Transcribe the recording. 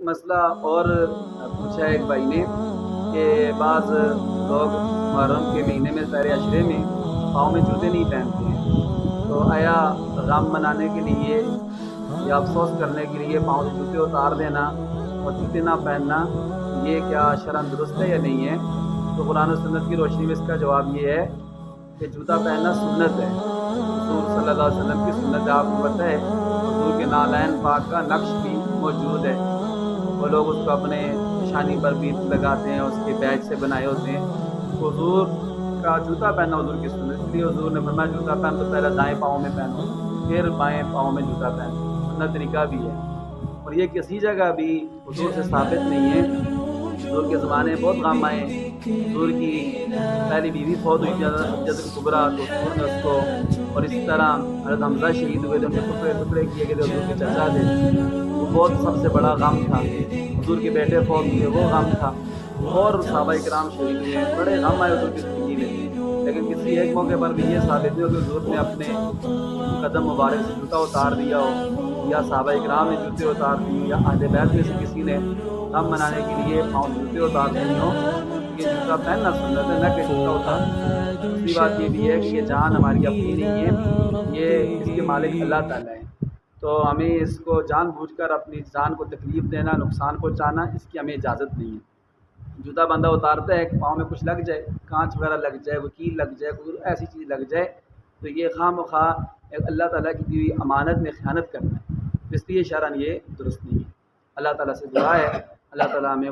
مسئلہ اور پوچھا ہے ایک بھائی نے کہ بعض لوگ محرم کے مہینے میں سارے عشرے میں پاؤں میں جوتے نہیں پہنتے ہیں، تو آیا غم منانے کے لیے یا افسوس کرنے کے لیے پاؤں سے جوتے اتار دینا اور جوتے نہ پہننا یہ کیا شرعاً درست ہے یا نہیں ہے؟ تو قرآن و سنت کی روشنی میں اس کا جواب یہ ہے کہ جوتا پہننا سنت ہے۔ حضور صلی اللہ علیہ وسلم کی سنت ہے، آپ کو پتہ ہے حضور کے نالین پاک کا نقش بھی موجود ہے، وہ لوگ اس کو اپنے پیشانی پر بھی لگاتے ہیں، اس کے بیج سے بنائے ہوتے ہیں۔ حضور کا جوتا پہننا حضور کی سنت، اس لیے حضور نے فرمایا جوتا پہن تو پہلے دائیں پاؤں میں پہنو پھر بائیں پاؤں میں جوتا پہنو، سنت طریقہ بھی ہے، اور یہ کسی جگہ بھی حضور سے ثابت نہیں ہے۔ حضور کے زمانے میں بہت غم آئے، حضور کی پہلی بیوی فوت ہوئی تھی حجۃ الکبریٰ، تو حضور نے اس کو، اور اسی طرح حضرت حمزہ شہید ہوئے تھے، ان کے ٹکڑے ٹکڑے کیے گئے تھے، حضور کے چچا تھے، وہ بہت سب سے بڑا غم تھا۔ حضور کے بیٹے فوت ہوئے، وہ غم تھا، اور صحابہ کرام شہید ہوئے ہیں، بڑے غم آئے حضور کی زندگی میں، لیکن کسی ایک موقع پر بھی یہ ثابت نہیں ہو کہ حضور نے اپنے قدم مبارک سے جوتا اتار دیا ہو، یا صحابہ کرام نے جوتے اتار دیے، یا اہل بیت میں سے کسی نے غم منانے کے لیے پاؤں جوتے اتار دیے ہوں۔ یہ جوتا پہننا سنت ہے، نہ کہ جوتا اتارنا۔ دوسری بات یہ بھی ہے کہ یہ جان ہماری اپنی نہیں ہے، یہ اس کے مالک اللہ تعالیٰ ہے، تو ہمیں اس کو جان بوجھ کر اپنی جان کو تکلیف دینا، نقصان پہنچانا، اس کی ہمیں اجازت نہیں ہے۔ جوتا بندہ اتارتا ہے کہ پاؤں میں کچھ لگ جائے، کانچ وغیرہ لگ جائے، کوئی کیل لگ جائے، کوئی ایسی چیز لگ جائے، تو یہ خواہ مخواہ اللہ تعالیٰ کی دی ہوئی امانت میں خیانت کرنا ہے، اس لیے شرعاً یہ درست نہیں ہے۔ اللہ تعالیٰ سے دعا ہے اللہ تعالیٰ ہمیں